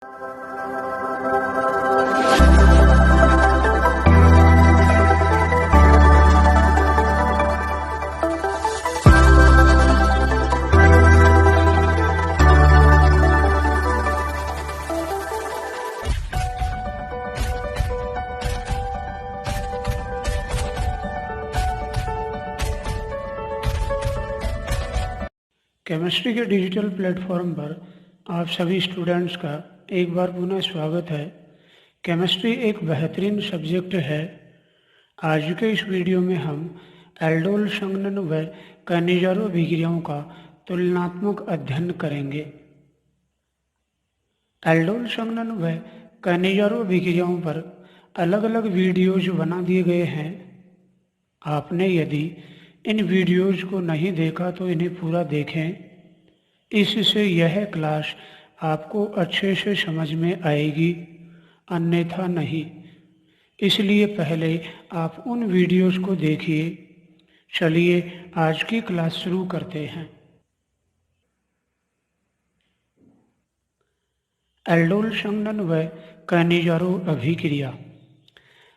Chemistry के digital platform पर आप सभी स्टूडेंट्स का एक बार पुनः स्वागत है। केमिस्ट्री एक बेहतरीन सब्जेक्ट है। आज के इस वीडियो में हम एल्डोल संघनन व खनिजारो अभिक्रियाओं का तुलनात्मक अध्ययन करेंगे। एल्डोल संघनन व खनिजारो अभिक्रियाओं पर अलग अलग वीडियोज बना दिए गए हैं। आपने यदि इन वीडियोज को नहीं देखा तो इन्हें पूरा देखें, इससे यह क्लास आपको अच्छे से समझ में आएगी, अन्यथा नहीं। इसलिए पहले आप उन वीडियोज को देखिए। चलिए आज की क्लास शुरू करते हैं। एल्डोल संघनन व खनिजारो अभिक्रिया।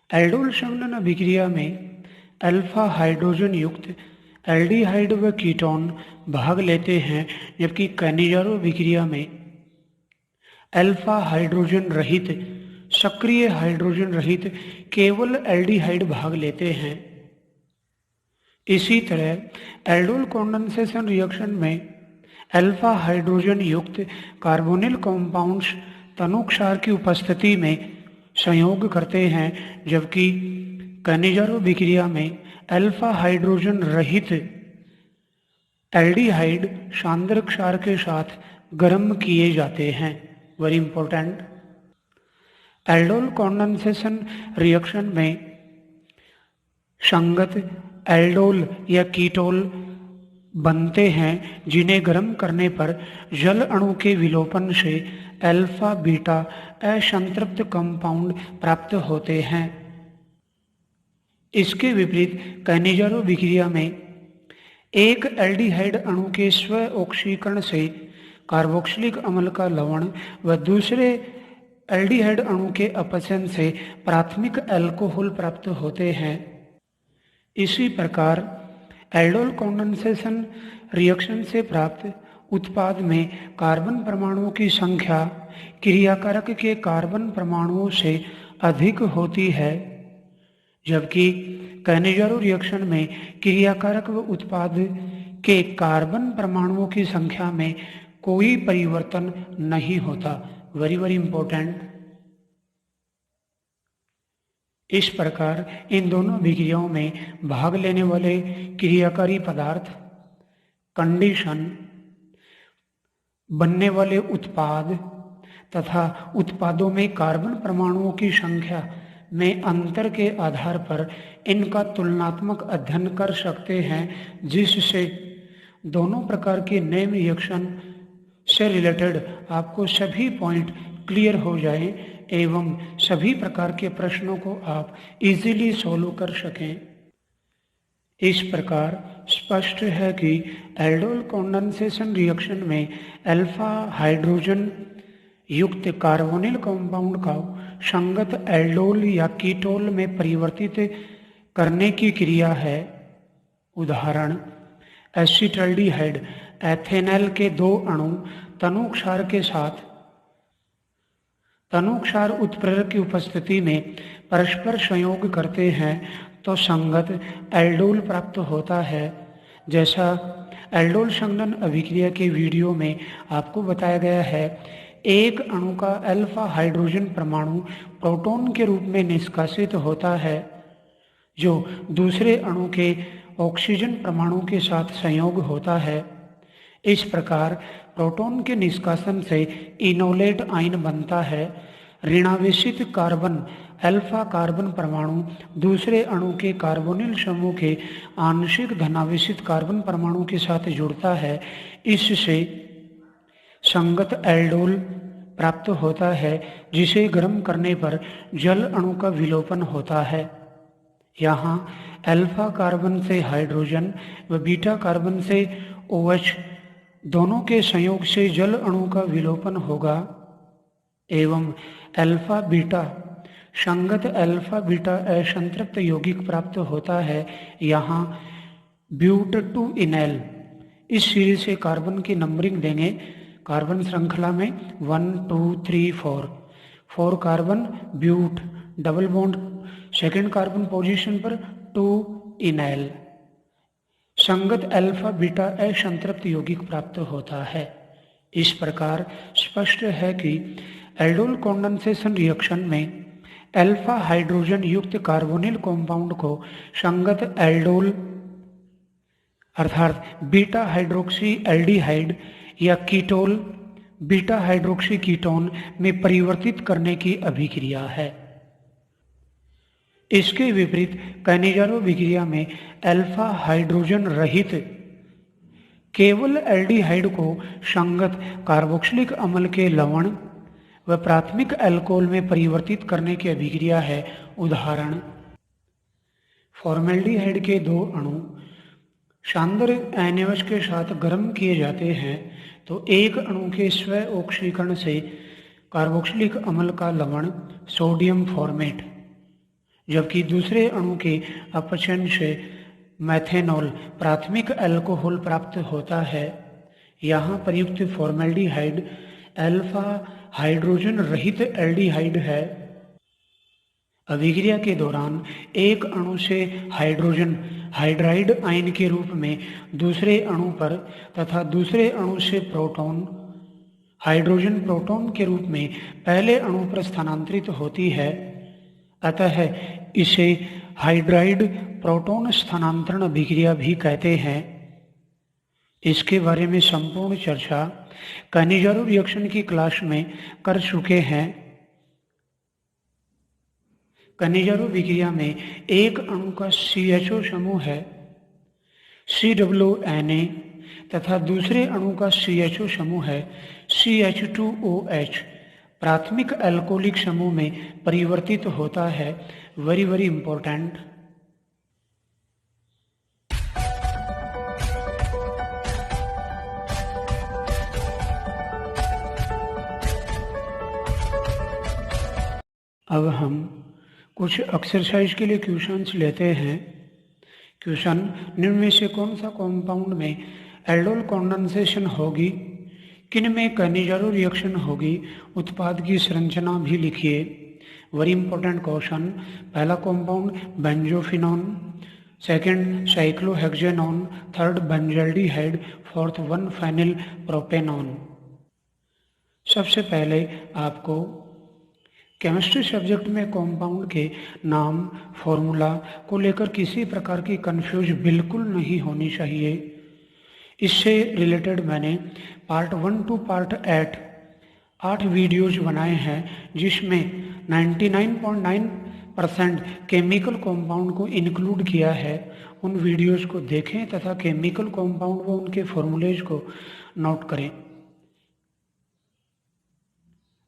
एल्डोल संघनन अभिक्रिया में अल्फा हाइड्रोजन युक्त एल्डिहाइड व कीटोन भाग लेते हैं, जबकि खनिजारो अभिक्रिया में अल्फा हाइड्रोजन रहित सक्रिय हाइड्रोजन रहित केवल एल्डिहाइड भाग लेते हैं। इसी तरह एल्डोल कंडेंसेशन रिएक्शन में अल्फा हाइड्रोजन युक्त कार्बोनिल कंपाउंड्स तनुक्षार की उपस्थिति में संयोग करते हैं, जबकि खनिजारो अभिक्रिया में अल्फा हाइड्रोजन रहित एल्डिहाइड सांद्र क्षार के साथ गर्म किए जाते हैं। Very important. Aldol condensation reaction में संगत एल्डोल या कीटोल बनते हैं, जिन्हें गर्म करने पर जल अणु के विलोपन से अल्फा बीटा असंतृप्त कंपाउंड प्राप्त होते हैं। इसके विपरीत खनिजारो अभिक्रिया में एक एल्डिहाइड अणु के स्व ऑक्सीकरण से कार्बोक्सिलिक अम्ल का लवण व दूसरे एल्डिहाइड अणु के अपचयन से प्राथमिक अल्कोहल प्राप्त होते हैं। इसी प्रकार एल्डोल कंडेंसेशन रिएक्शन से प्राप्त उत्पाद में कार्बन परमाणुओं की संख्या क्रियाकारक के कार्बन परमाणुओं से अधिक होती है, जबकि खनिजारो रिएक्शन में क्रियाकारक व उत्पाद के कार्बन परमाणुओं की संख्या में कोई परिवर्तन नहीं होता। Very very important. इस प्रकार इन दोनों अभिक्रियाओं में भाग लेने वाले क्रियाकारी पदार्थ, कंडीशन, बनने वाले उत्पाद तथा उत्पादों में कार्बन परमाणुओं की संख्या में अंतर के आधार पर इनका तुलनात्मक अध्ययन कर सकते हैं, जिससे दोनों प्रकार के नेम रिएक्शन से रिलेटेड आपको सभी पॉइंट क्लियर हो जाए एवं सभी प्रकार के प्रश्नों को आप इजीली सॉल्व कर सकें। इस प्रकार स्पष्ट है कि एल्डोल कंडेंसेशन रिएक्शन में अल्फा हाइड्रोजन युक्त कार्बोनिल कंपाउंड का संगत एल्डोल या कीटोल में परिवर्तित करने की क्रिया है। उदाहरण, एसिटाल्डिहाइड एथेनॉल के दो अणु तनुक्षार के साथ तनुक्षार उत्प्रेरक की उपस्थिति में परस्पर संयोग करते हैं तो संगत एल्डोल प्राप्त होता है। जैसा एल्डोल संघनन अभिक्रिया के वीडियो में आपको बताया गया है, एक अणु का अल्फा हाइड्रोजन परमाणु प्रोटॉन के रूप में निष्कासित होता है, जो दूसरे अणु के ऑक्सीजन परमाणु के साथ संयोग होता है। इस प्रकार प्रोटॉन के निष्कासन से इनोलेट आयन बनता है। ऋणावेशित कार्बन अल्फा कार्बन परमाणु दूसरे अणु के कार्बोनिल समूह के आंशिक धनावेशित कार्बन परमाणु के साथ जुड़ता है। इससे संगत एल्डोल प्राप्त होता है, जिसे गर्म करने पर जल अणु का विलोपन होता है। यहाँ अल्फा कार्बन से हाइड्रोजन व बीटा कार्बन से OH दोनों के संयोग से जल अणु का विलोपन होगा एवं अल्फा बीटा संगत अल्फा बीटा असंतृप्त यौगिक प्राप्त होता है। यहाँ ब्यूट टू इनैल इस सीरीज से कार्बन की नंबरिंग देंगे। कार्बन श्रृंखला में 1 2 3 4 कार्बन ब्यूट double bond second carbon position पर 2 इनैल संगत अल्फा बीटा असंतृप्त यौगिक प्राप्त होता है। इस प्रकार स्पष्ट है कि एल्डोल कंडेंसेशन रिएक्शन में अल्फा हाइड्रोजन युक्त कार्बोनिल कंपाउंड को संगत एल्डोल अर्थात बीटा हाइड्रोक्सी एल्डिहाइड या कीटोल बीटा हाइड्रोक्सी कीटोन में परिवर्तित करने की अभिक्रिया है। इसके विपरीत कैनिजारो विक्रिया में अल्फा हाइड्रोजन रहित केवल एल्डिहाइड को संगत कार्बोक्सिलिक अम्ल के लवण व प्राथमिक अल्कोहल में परिवर्तित करने की अभिक्रिया है। उदाहरण, फॉर्मेल्डिहाइड के 2 अणु शानदार NaOH के साथ गर्म किए जाते हैं तो एक अणु के स्व ऑक्सीकरण से कार्बोक्सिलिक अम्ल का लवण सोडियम फॉर्मेट, जबकि दूसरे अणु के अपचयन से मेथेनॉल प्राथमिक अल्कोहल प्राप्त होता है। यहाँ प्रयुक्त फॉर्मेल्डिहाइड अल्फा हाइड्रोजन रहित एल्डिहाइड है। अभिक्रिया के दौरान एक अणु से हाइड्रोजन हाइड्राइड आयन के रूप में दूसरे अणु पर तथा दूसरे अणु से प्रोटॉन हाइड्रोजन प्रोटॉन के रूप में पहले अणु पर स्थानांतरित होती है। अतः इसे हाइड्राइड प्रोटॉन स्थानांतरण अभिक्रिया भी कहते हैं। इसके बारे में संपूर्ण चर्चा कैनिजारो रिएक्शन की क्लास में कर चुके हैं। कैनिजारो विक्रिया में एक अणु का CHO समूह है COONA तथा दूसरे अणु का CHO समूह है CH2OH प्राथमिक अल्कोहलिक समूह में परिवर्तित होता है। Very important. अब हम कुछ एक्सरसाइज के लिए क्वेश्चंस लेते हैं। क्वेश्चन, निम्न में से कौन सा कंपाउंड में एल्डोल कंडेंसेशन होगी, किन में कैनिजारो रिएक्शन होगी, उत्पाद की संरचना भी लिखिए। Very important question. पहला compound benzophenone, second cyclohexanone, third benzaldehyde, fourth one phenyl propanone. सबसे पहले आपको केमिस्ट्री सब्जेक्ट में कंपाउंड के नाम फॉर्मूला को लेकर किसी प्रकार की कंफ्यूज बिल्कुल नहीं होनी चाहिए। इससे रिलेटेड मैंने पार्ट 1 to पार्ट 8 वीडियोज बनाए हैं, जिसमें 99.9% केमिकल कंपाउंड को इंक्लूड किया है। उन वीडियोज को देखें तथा केमिकल कंपाउंड व उनके फॉर्मूलेज को नोट करें।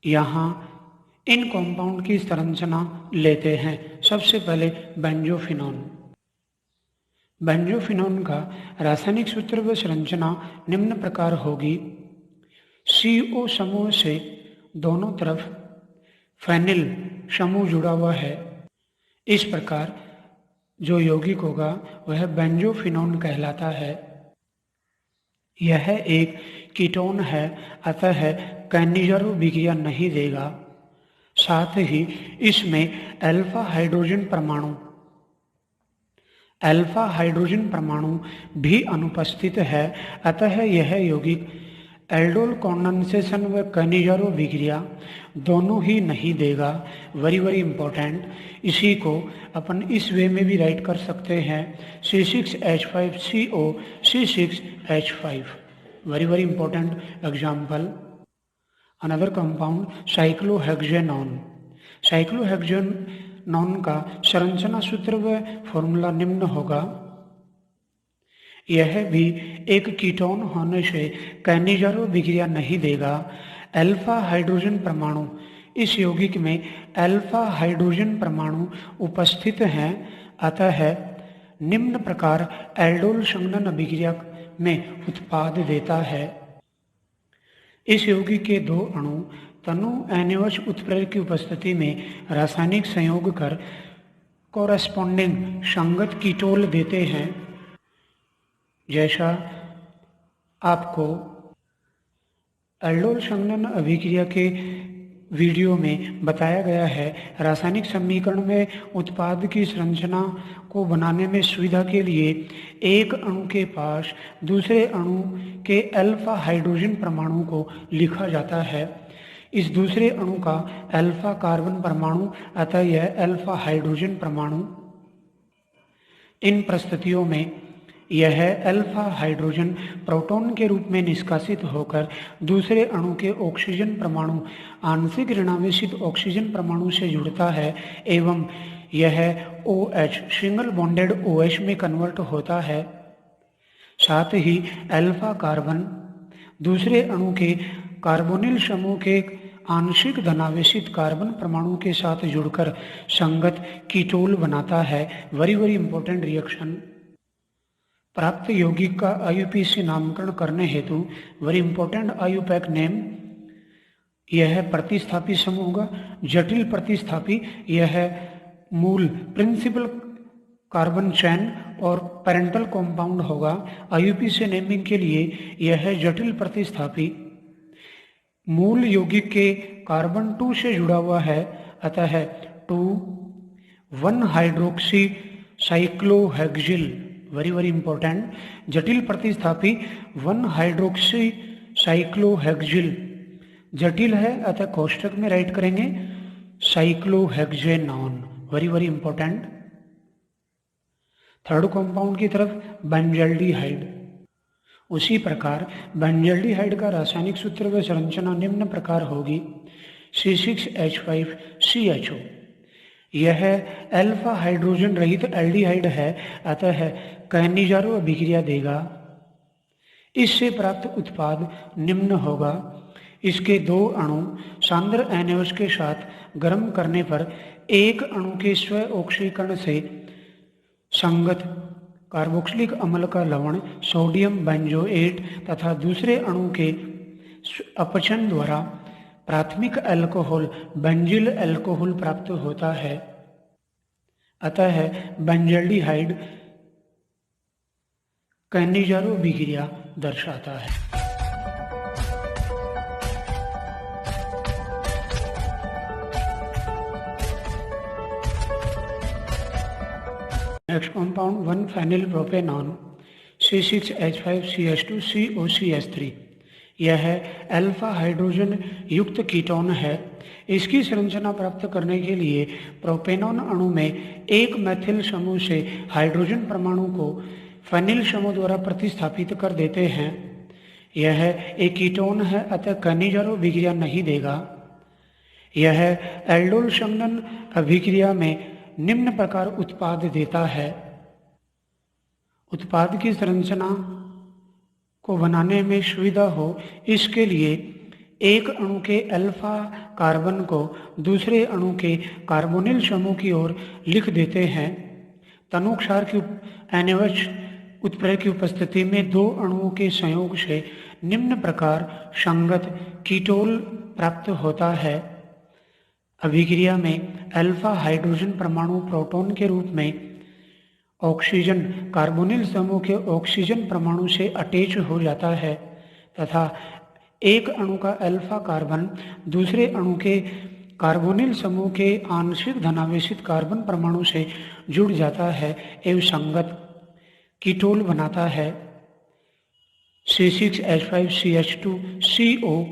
यहाँ इन कंपाउंड की संरचना लेते हैं। सबसे पहले बेंजोफिनोन। बेंजोफिनोन का रासायनिक सूत्र व संरचना निम्न प्रकार होगी। CO समूह से दोनों तरफ फेनिल समूह जुड़ा हुआ है। इस प्रकार जो यौगिक होगा वह बेंजोफिनोन कहलाता है। यह एक कीटोन है, अतः कैनिजारो विक्रिया नहीं देगा। साथ ही इसमें अल्फा हाइड्रोजन परमाणु भी अनुपस्थित है, अतः यह यौगिक एल्डोल कंडेंसेशन व कैनिजारो विक्रिया दोनों ही नहीं देगा। Very important. इसी को अपन इस वे में भी राइट कर सकते हैं C6H5CO C6H5। Very important example. Another compound cyclohexanone. Cyclohexanone का संरचना सूत्र व फॉर्मूला निम्न होगा। यह भी एक कीटोन होने से कैनिजारो विक्रिया नहीं देगा। अल्फा हाइड्रोजन परमाणु, इस यौगिक में अल्फा हाइड्रोजन परमाणु उपस्थित हैं, अतः निम्न प्रकार एल्डोल संघनन अभिक्रिया में उत्पाद देता है। इस यौगिक के 2 अणु तनु एनिवश उत्प्रेरक की उपस्थिति में रासायनिक संयोग कर कोरेस्पोंडिंग संगत कीटोल देते हैं। जैसा आपको एल्डोल संघनन अभिक्रिया के वीडियो में बताया गया है, रासायनिक समीकरण में उत्पाद की संरचना को बनाने में सुविधा के लिए एक अणु के पास दूसरे अणु के अल्फा हाइड्रोजन परमाणु को लिखा जाता है। इस दूसरे अणु का अल्फा कार्बन परमाणु, अतः यह अल्फा हाइड्रोजन परमाणु। इन परिस्थितियों में यह अल्फा हाइड्रोजन प्रोटॉन के रूप में निष्कासित होकर दूसरे अणु के ऑक्सीजन परमाणु आंशिक ऋणावेशित ऑक्सीजन परमाणु से जुड़ता है एवं यह OH सिंगल बॉन्डेड OH में कन्वर्ट होता है। साथ ही अल्फा कार्बन दूसरे अणु के कार्बोनिल समूह के आंशिक धनावेशित कार्बन परमाणु के साथ जुड़कर संगत कीटोल बनाता है। Very important reaction. प्राप्त यौगिक का IUPAC नामकरण करने हेतु वेरी इंपॉर्टेंट IUPAC नेम, यह प्रतिस्थापी समूह होगा। जटिल प्रतिस्थापी यह मूल प्रिंसिपल कार्बन चैन और पैरेंटल कंपाउंड होगा। IUPAC नेमिंग के लिए यह जटिल प्रतिस्थापी मूल यौगिक के कार्बन 2 से जुड़ा हुआ है, अतः 2,1 हाइड्रोक्सी साइक्लोहेक्सिल। Very important. जटिल प्रतिस्थापी 1 हाइड्रोक्सी साइक्लोहेक्सिल जटिल है, अतः कोष्ठक में राइट करेंगे cyclohexanone. Very important. Third compound की तरफ बेंजल्डिहाइड। उसी प्रकार बेंजल्डिहाइड का रासायनिक सूत्र व संरचना निम्न प्रकार होगी। C6H5CHO। यह अल्फा हाइड्रोजन रहित एल्डिहाइड है, अतः कैनिजारो अभिक्रिया देगा। इससे प्राप्त उत्पाद निम्न होगा। इसके 2 अणु सांद्र NaOH के साथ गर्म करने पर एक अणु के स्व ऑक्सीकरण से संगत कार्बोक्सिलिक अम्ल का लवण सोडियम बेंजोएट तथा दूसरे अणु के अपचन द्वारा प्राथमिक अल्कोहल बेंजिल अल्कोहल प्राप्त होता है। अतः बेंजल्डिहाइड कैनिजारो अभिक्रिया दर्शाता है। Next compound 1 propanone C6H5CH2COCH3। यह अल्फा हाइड्रोजन युक्त कीटोन है। इसकी संरचना प्राप्त करने के लिए प्रोपेनॉन अणु में एक मैथिल समूह से हाइड्रोजन परमाणु को फेनिल समूह द्वारा प्रतिस्थापित कर देते हैं। यह एक कीटोन है, अतः कैनिजारो अभिक्रिया नहीं देगा। यह एल्डोल संघनन अभिक्रिया में निम्न प्रकार उत्पाद देता है। उत्पाद की संरचना को बनाने में सुविधा हो, इसके लिए एक अणु के अल्फा कार्बन को दूसरे अणु के कार्बोनिल समूह की ओर लिख देते हैं। तनु क्षार की NaOH उत्प्रेरक की उपस्थिति में 2 अणुओं के संयोग से निम्न प्रकार संगत कीटोल प्राप्त होता है। अभिक्रिया में अल्फा हाइड्रोजन परमाणु प्रोटॉन के रूप में ऑक्सीजन कार्बोनिल समूह के ऑक्सीजन परमाणु से अटैच हो जाता है तथा एक अणु का अल्फा कार्बन दूसरे अणु के कार्बोनिल समूह के आंशिक धनावेशित कार्बन परमाणु से जुड़ जाता है एवं संगत कीटोल बनाता है। C6H5CH2CO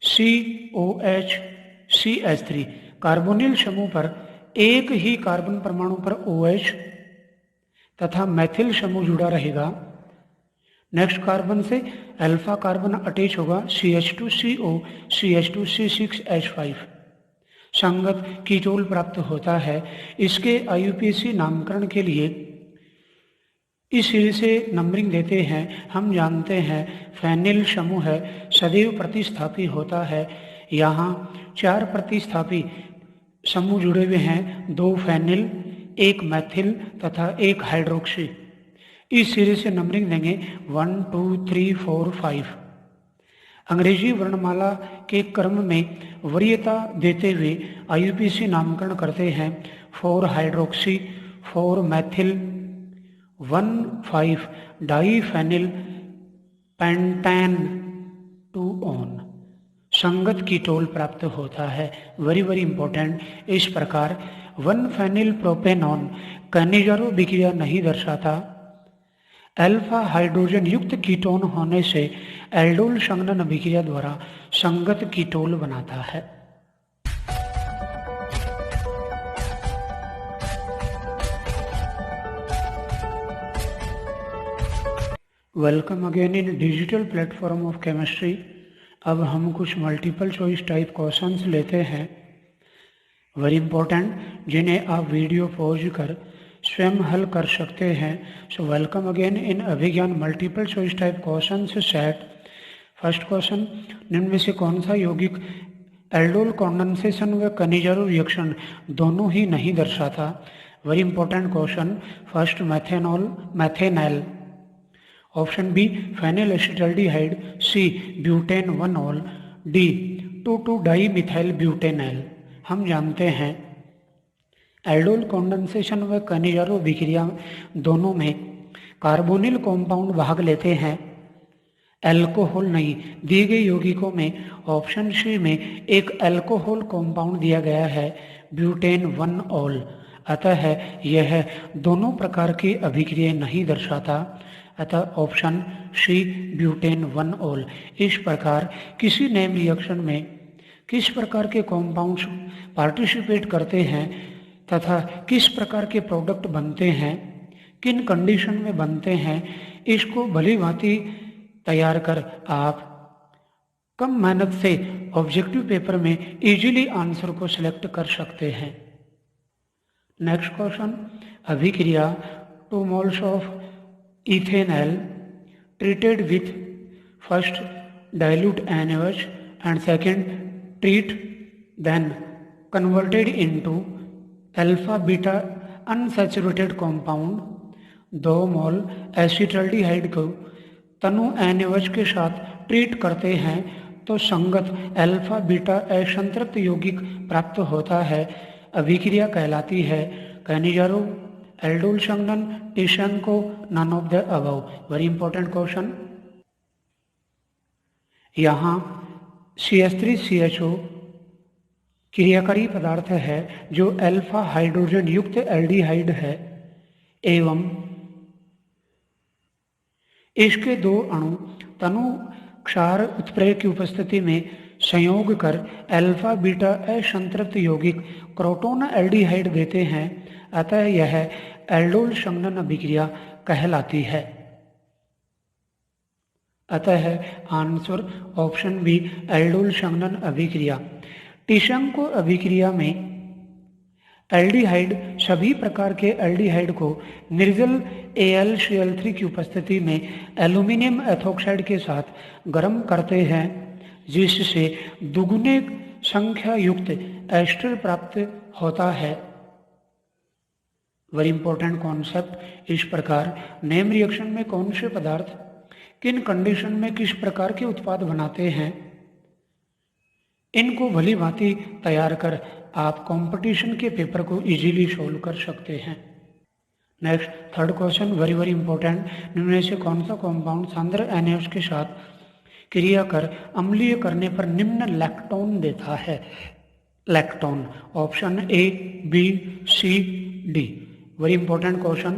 COH CH3 कार्बोनिल समूह पर एक ही कार्बन परमाणु पर OH तथा मैथिल समूह जुड़ा रहेगा। नेक्स्ट कार्बन से अल्फा कार्बन अटैच होगा CH2CO CH2C6H5 संगत कीटोल प्राप्त होता है। इसके IUPAC नामकरण के लिए इस सिरे से नंबरिंग देते हैं। हम जानते हैं फेनिल समूह है सदैव प्रतिस्थापी होता है। यहाँ 4 प्रतिस्थापी समूह जुड़े हुए हैं, 2 फेनिल, 1 मैथिल तथा 1 हाइड्रोक्सी। इस सिरे से नंबरिंग देंगे 1 2 3 4 5। अंग्रेजी वर्णमाला के क्रम में वरीयता देते हुए IUPAC नामकरण करते हैं 4 hydroxy 4 Maithil 1,5 diphenyl pentane 2 on संगत कीटोल प्राप्त होता है। Very important. इस प्रकार 1 फेनिल प्रोपेनॉन कैनिजारो विक्रिया नहीं दर्शाता। अल्फा हाइड्रोजन युक्त कीटोन होने से एल्डोल संघनन अभिक्रिया द्वारा संगत कीटोल बनाता है। Welcome again in digital platform of chemistry. अब हम कुछ मल्टीपल चॉइस टाइप क्वेश्चंस लेते हैं, वेरी इंपॉर्टेंट, जिन्हें आप वीडियो पॉज कर स्वयं हल कर सकते हैं। So welcome again in Abhigyan multiple choice type question set. First question, निम्न में से कौन सा यौगिक एल्डोल कॉन्डेंसेशन व कैनिजारो रिएक्शन दोनों ही नहीं दर्शाता? Very important question. First methanol, option B phenyl acetaldehyde, C butane 1 ol, D 2,2 di methyl butanol. हम जानते हैं एल्डोल कॉन्डेंसेशन व कैनिजारो विक्रिया दोनों में कार्बोनिल कंपाउंड भाग लेते हैं, अल्कोहल नहीं। दिए गए यौगिकों में ऑप्शन सी में एक अल्कोहल कंपाउंड दिया गया है ब्यूटेन 1 ऑल, अतः यह दोनों प्रकार की अभिक्रिया नहीं दर्शाता, अतः ऑप्शन सी ब्यूटेन 1 ऑल। इस प्रकार किसी नेम रिएक्शन में किस प्रकार के कंपाउंड्स पार्टिसिपेट करते हैं तथा किस प्रकार के प्रोडक्ट बनते हैं, किन कंडीशन में बनते हैं, इसको भली भांति तैयार कर आप कम मेहनत से ऑब्जेक्टिव पेपर में इजीली आंसर को सिलेक्ट कर सकते हैं। नेक्स्ट क्वेश्चन, अभिक्रिया 2 moles of ethanol treated with first dilute NaOH and second treat then converted into alpha beta unsaturated compound 2 mole acetaldehyde को तनु NaOH के साथ ट्रीट करते हैं तो संगत अल्फा बीटा असंतृप्त यौगिक प्राप्त होता है। अभिक्रिया कहलाती है कैनिजारो, एल्डोल संघनन, Tishchenko, none of the above. Very important question. यहाँ CH3CHO क्रियाकारी पदार्थ है जो अल्फा हाइड्रोजन युक्त एल्डिहाइड है एवं इसके 2 अणु तनु क्षार उत्प्रेरक की उपस्थिति में संयोग कर अल्फा बीटा असंतृप्त यौगिक क्रोटोन एल्डिहाइड देते हैं, अतः यह एल्डोल संघनन अभिक्रिया कहलाती है। अतः आंसर ऑप्शन बी एल्डोल संघनन अभिक्रिया। टिशेंको अभिक्रिया में एल्डिहाइड सभी प्रकार के एल्डिहाइड को निर्जल AlCl3 की उपस्थिति में एल्यूमिनियम एथोक्साइड के साथ गर्म करते हैं, जिससे दुगुने संख्या युक्त एस्टर प्राप्त होता है। Very important concept. इस प्रकार नेम रिएक्शन में कौन से पदार्थ किन कंडीशन में किस प्रकार के उत्पाद बनाते हैं, इनको भली भांति तैयार कर आप कंपटीशन के पेपर को इजीली सोल्व कर सकते हैं। Next third question, very important. निम्न में से कौन सा कंपाउंड सांद्र NaOH के साथ क्रिया कर अम्लीय करने पर निम्न लैक्टोन देता है? Lactone, option A, B, C, D। Very important question.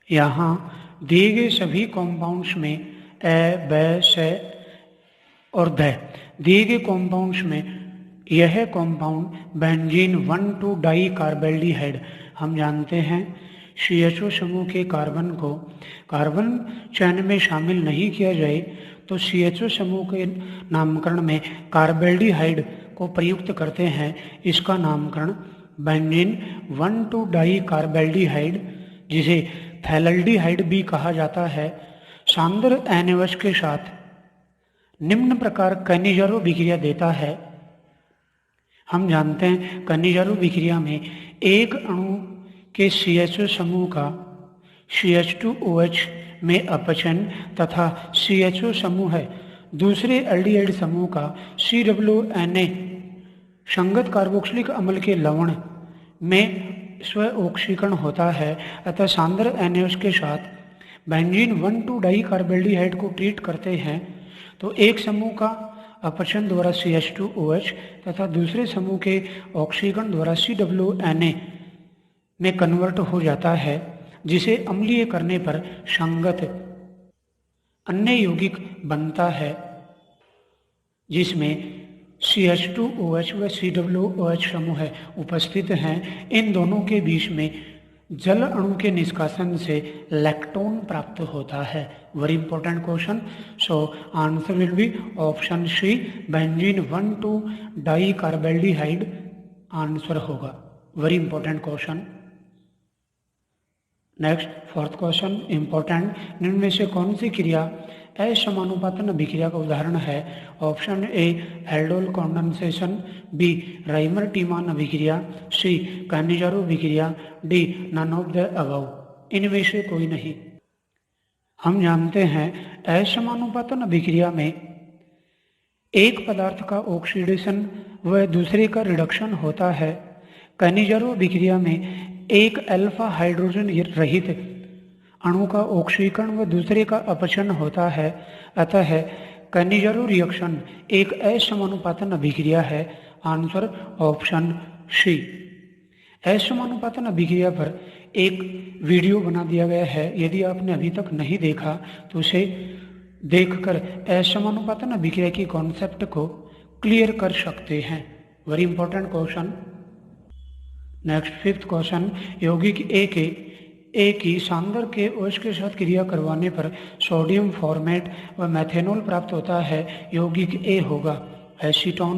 यहाँ दिए गए सभी कंपाउंड्स में A, B, C और D दिए गए कंपाउंड्स में यह कंपाउंड बेंजीन 1,2 डाई कार्बेल्डिहाइड। हम जानते हैं CHO समूह के कार्बन को कार्बन चैन में शामिल नहीं किया जाए तो CHO समूह के नामकरण में कार्बेल्डिहाइड को प्रयुक्त करते हैं। इसका नामकरण बेंजीन 1,2 डाई कार्बेल्डिहाइड, जिसे थैलेल्डिहाइड भी कहा जाता है, सांद्र NaOH के साथ निम्न प्रकार कैनिजारो विक्रिया देता है। हम जानते हैं कैनिजारो विक्रिया में एक अणु के CHO समूह का CH2OH में अपचयन तथा CHO समूह है दूसरे एल्डिहाइड समूह का CONA संगत कार्बोक्सिलिक अम्ल के लवण में स्व ऑक्सीकरण होता है, अतः सांद्र NaOH के साथ बेंजीन 1,2 डाई कार्बेल्डिहाइड को ट्रीट करते हैं तो एक समूह का अपचन द्वारा CH2OH तथा दूसरे समूह के ऑक्सीकरण द्वारा CONA में कन्वर्ट हो जाता है, जिसे अम्लीय करने पर संगत अन्य यौगिक बनता है जिसमें CH2OH व COOH समूह उपस्थित हैं। इन दोनों के बीच में जल अणु के निष्कासन से लैक्टोन प्राप्त होता है। Very important question, so answer will be option C, benzene 1,2 di carbaldehyde answer होगा। Very important question. Next fourth question important, निम्न में से कौन सी क्रिया असमानुपातन अभिक्रिया का उदाहरण है? Option A aldol condensation, B Reimer Tiemann अभिक्रिया, सी कैनिजारो अभिक्रिया, D none of the above. इनमें से कोई नहीं। हम जानते हैं असमानुपातन अभिक्रिया में एक पदार्थ का ऑक्सीडेशन व दूसरे का रिडक्शन होता है। कैनिजारो अभिक्रिया में एक अल्फा हाइड्रोजन रहित अणु का ऑक्सीकरण व दूसरे का अपचन होता है, अतः कैनिजारो रिएक्शन एक असमानुपातन अभिक्रिया है। Answer option C. असमानुपातन अभिक्रिया पर एक वीडियो बना दिया गया है, यदि आपने अभी तक नहीं देखा तो उसे देखकर असमानुपातन अभिक्रिया की कॉन्सेप्ट को क्लियर कर सकते हैं। Very important question. Next fifth question, यौगिक ए की सांद्र के OH के साथ क्रिया करवाने पर सोडियम फॉर्मेट व मेथेनॉल प्राप्त होता है। यौगिक ए होगा acetone,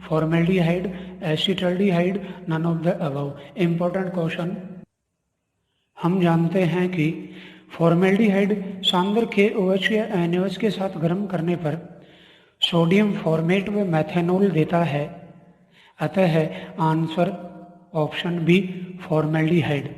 formaldehyde, acetaldehyde, none of the above. Important question. हम जानते हैं कि फॉर्मेल्डिहाइड सांद्र के OH या NaOH के साथ गर्म करने पर सोडियम फॉर्मेट व मेथेनॉल देता है, अतः आंसर ऑप्शन बी फॉर्मेल्डिहाइड।